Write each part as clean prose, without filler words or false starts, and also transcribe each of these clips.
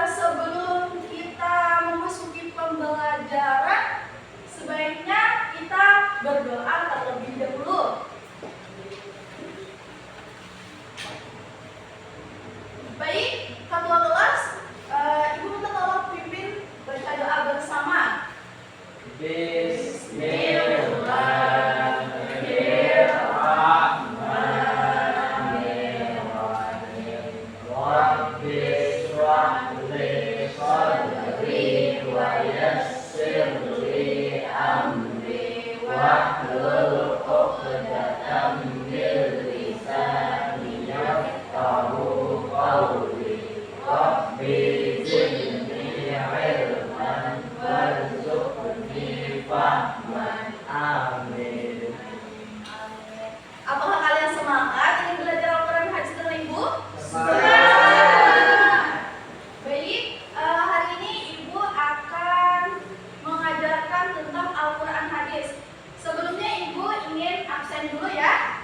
Sebelum kita memasuki pembelajaran, sebaiknya kita berdoa terlebih dahulu. Baik, ketua kelas, Ibu minta tolong pimpin baca doa bersama. Amin. Apakah kalian semangat ingin belajar Al-Quran hadis dengan Ibu? Baik, hari ini Ibu akan mengajarkan tentang Al-Quran hadis. Sebelumnya Ibu ingin absen dulu ya.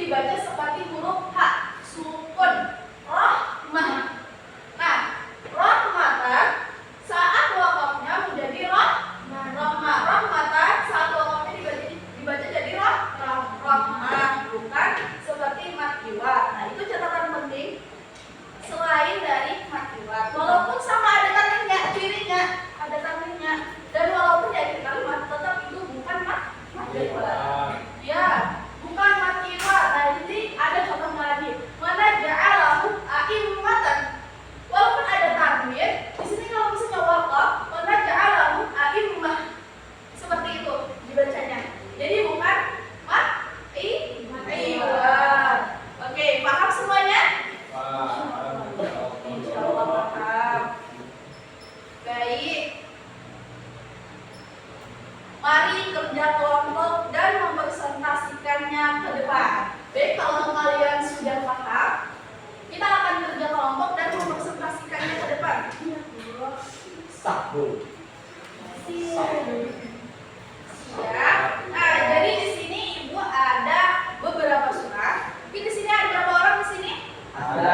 dibaca seperti huruf H, sukun. Rahmah. Nah, rahmatan saat wakafnya menjadi rahmah. Rahmatan saat wakafnya dibaca jadi rahmah, bukan seperti matiwat. Nah, itu catatan penting. Selain dari matiwat, walaupun sama ada tanwinnya, cirinya ada tanwinnya, dan walaupun dari kalimat tetap itu bukan matiwat. Ya, bukan matiwat. Nah, jadi ada contohnya lagi. Mana ja'alahu a'immatan. Walaupun ada tanwin, di sini kalau misalnya waqaf, mana ja'alahu a'immah. Seperti itu dibacanya. Jadi bukan matiwat. Oke, paham semuanya? Insya Allah paham. Baik. Mari kerja kelompok dan mempresentasikannya ke depan. Baik, kalau kalian sudah paham, kita akan kerja kelompok dan mempresentasikannya ke depan. Sabun. Siap. Nah, jadi di sini Ibu ada beberapa surat. Tapi di sini ada berapa orang di sini? Ada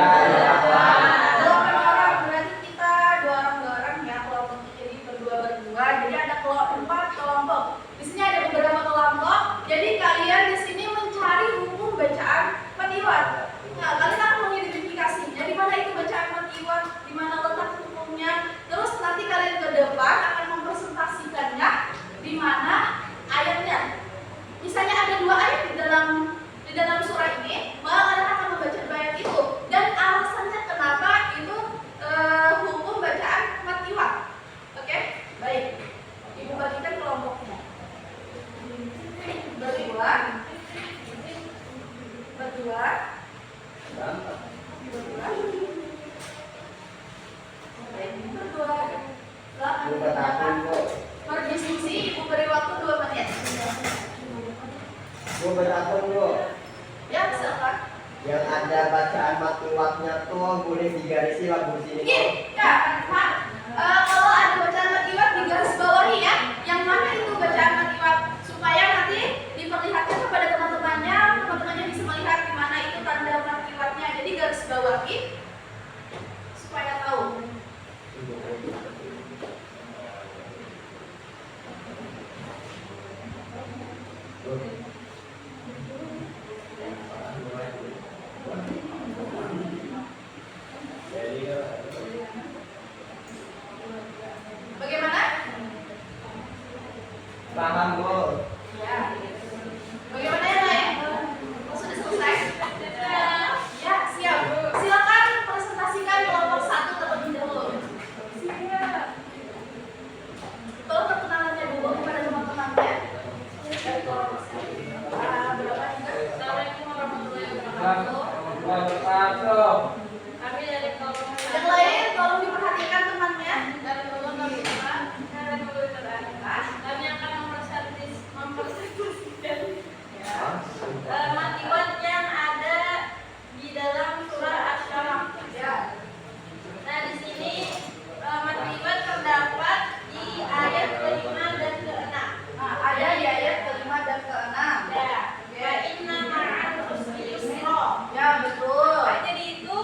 8 orang. Berarti kita 2 orang ya, kelompoknya jadi berdua. Jadi ada 4 kelompok. Di sini ada beberapa kelompok. Jadi kalian di sini mencari hukum bacaan matiwat. Nah, kalian akan mengidentifikasinya di mana itu bacaan matiwat, di mana letak hukumnya. Terus nanti kalian ke depan akan mempresentasikannya di mana ayatnya. Misalnya ada 2 ayat di dalam surah ini, maka kalian akan membaca 2 ayat itu dan alasannya kenapa itu hukum bacaan matiwat. Oke? Baik. Ibu bagikan kelompoknya. Berdua. Baik, berdua. Silakan berdiskusi. Ibu beri waktu 2 menit. Gue berantem lo. Ya, silakan. Yang ada bacaan matiwatnya tuh boleh digarisi lagu sini. Kak, kalau ada bacaan matiwat digaris bawahi ya. Yang mana itu bacaan matiwat supaya nanti diperlihatkan kepada teman-temannya bisa melihat di mana itu tanda matiwatnya. Jadi garis bawahi supaya tahu. Bagaimana? Paham gue. Ya. Bagaimana yang lain? Sudah selesai? Ya, siap. Silakan presentasikan kelompok 1 terlebih dahulu. Siap. Tolong perkenalannya dulu kepada teman-temannya. Dari kelompok 1. Berapa juga? Assalamualaikum warahmatullahi wabarakatuh. Kami dari kelompok Yang lain tolong diperhatikan temannya. dari kelompok kami Dari dulu terangkat. kami akan mempresentasikan Ya. matiwat yang ada di dalam surah Asy-Syams. Ya. Nah, di sini matiwat terdapat di ayat ke-5 dan ke-6. Nah, ada di ayat ke-5 dan ke-6. Ya, wa inna ma'al usri yusra. Ya, betul. Jadi itu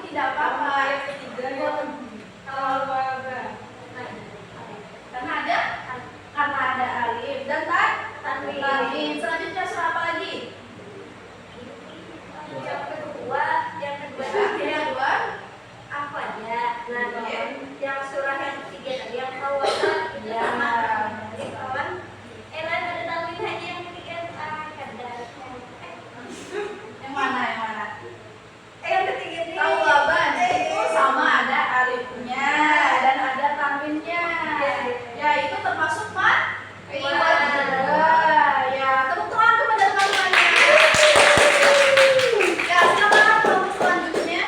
tidak apa-apa. Yang ketiga al-waba. Karena ada alif dan tanwin. Selanjutnya surah apa lagi? Yang kedua apa ya? Nah, yang surah yang ketiga tadi yang kawasa Ya. jadi kawan lain ada tanwin aja yang ketiga kada. Yang mana? Yang ketiga nih Tawaban itu sama ada alifnya dan ada tanwinnya. Ya, itu termasuk iwan juga. Ya, tepuk tangan kepada teman-temannya. Ya, silakan untuk selanjutnya.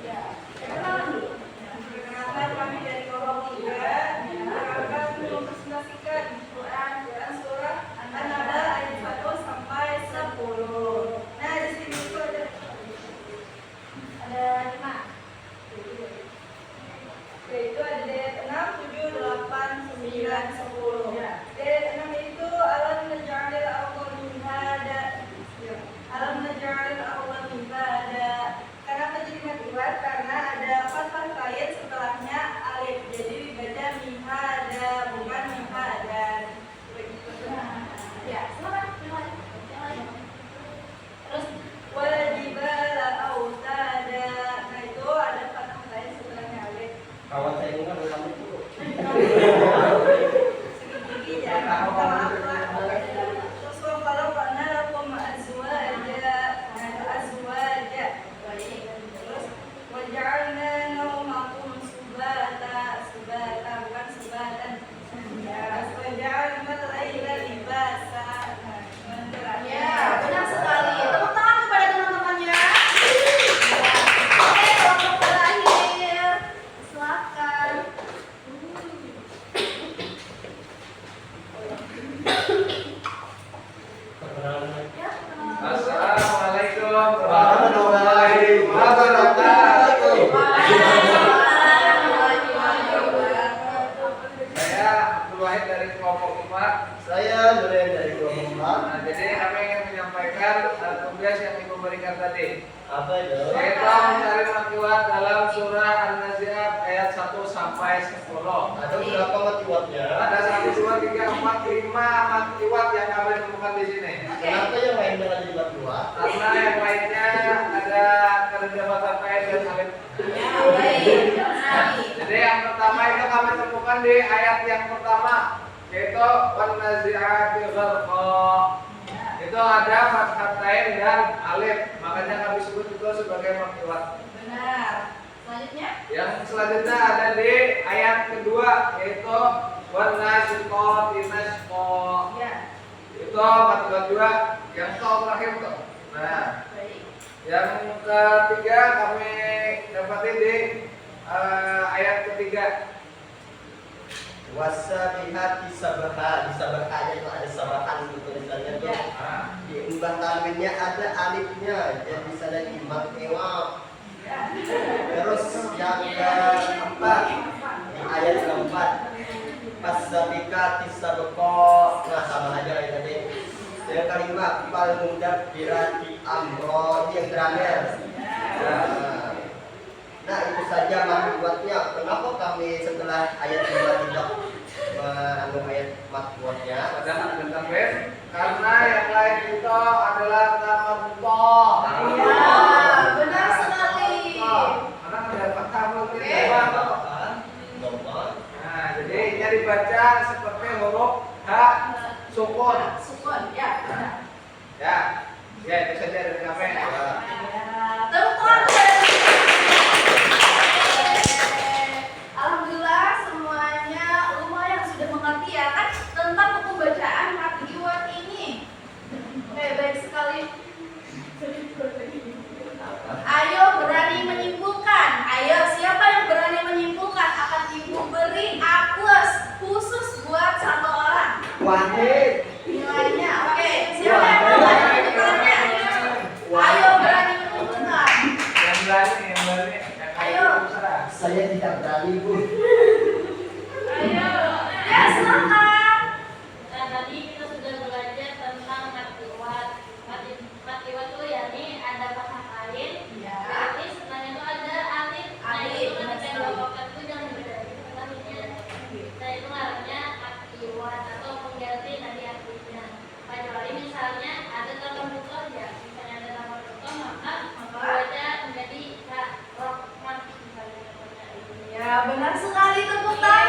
Ya, kenalan dulu. Perkenalkan kami dari kelompok 3 akan mempresentasikan Quran surah An-Naba ayat 1 sampai 10. Nah, di sini itu ada 5. Yaitu ada ayat 6, 7, 8, 9, 10. Ayat 6 itu alam naj'alil arda mihada. Alam naj'alil arda mihada. Kenapa jadi matiwat? Karena ada fathah kaid setelahnya alif. Jadi dibaca mihada bukan mihadan. Begitu. Ya, silakan. Yang lain. Terus Wajibala autada. Nah, itu ada fathah kaid setelahnya alif. Kawan saya ini kan ulang itu. Segigi ya. Minta maaf lah. Terus kalau karena lakum azwaja. Nah, itu azwaja. Terus waj'alna naumakum subata bukan subatan. Ya, waj'alna al-laila libasa. ya, benar sekali. Tepuk tangan kepada teman-temannya. Oke, kelompok terakhir. Silakan. Ya, Assalamualaikum Warahmatullahi wabarakatuh. Waalaikumsalam. Saya Abdul Wahid dari kelompok 4. Saya Nuren dari kelompok 4. Nah, jadi kami ingin menyampaikan tugas yang Ibu berikan tadi, Apa itu? yaitu mencari makiwat dalam surah An-Nazi'at ayat 1 sampai 10. Ada berapa matiwatnya? Ada 1, 2, 3, 4, 5 makiwat yang kami temukan di sini. Kenapa yang lain dengan jadi matiwat? Karena yang lainnya ada kerendahatan kaid dan alif. Ya, baik. Benar sekali. Jadi yang pertama itu kami temukan di ayat yang pertama, yaitu wan nazi'ati gharqa. Itu ada fathatain dan alif, makanya kami sebut itu sebagai makiwat. Benar. Selanjutnya? Yang selanjutnya ada di ayat kedua, yaitu wan nasyiqati nashqa. Ya, Itu makiwat 2, yang terakhir tuh. Nah, baik. yang ketiga kami dapati di ayat ketiga. Wasabihati sabaha. Di sabahanya itu ada sabahan gitu tulisannya tuh. Ya. Di umbah tanwinnya ada alifnya, jadi sana imam ewa. Ya. Terus yang keempat di ayat keempat pasabikati sabqa. Nah, sama aja ya tadi. Yang kelima fal mudabbirati amro, ini yang terakhir. Nah, itu saja makbuatnya. Kenapa kami setelah ayat 5 tidak mengandung ayat makbuatnya? Padahal ada tambahan karena yang lain itu adalah tamattoh. Ya, benar sekali. Karena ada fathah mungkin. Oke. Nah, jadi ini dibaca seperti huruf H sukun. Sukun, ya, benar. Ya, ya itu saja dari kami. Ya, tepuk tangan kepada Alhamdulillah semuanya lumayan sudah mengerti ya kan tentang buku bacaan makiwat ini. Oke, baik sekali. Ayo berani menyimpulkan. Ayo siapa yang berani menyimpulkan akan ibu beri A+ khusus buat satu orang. Wahid. Nilainya, oke. Siapa yang mau menyimpulkannya? Ayo berani membuat atau mengganti tadi artinya. Kecuali misalnya ada tambah bukan ya, misalnya ada tambah bukan maka membaca menjadi rahmat misalnya. Ya, benar sekali tepuk tangan.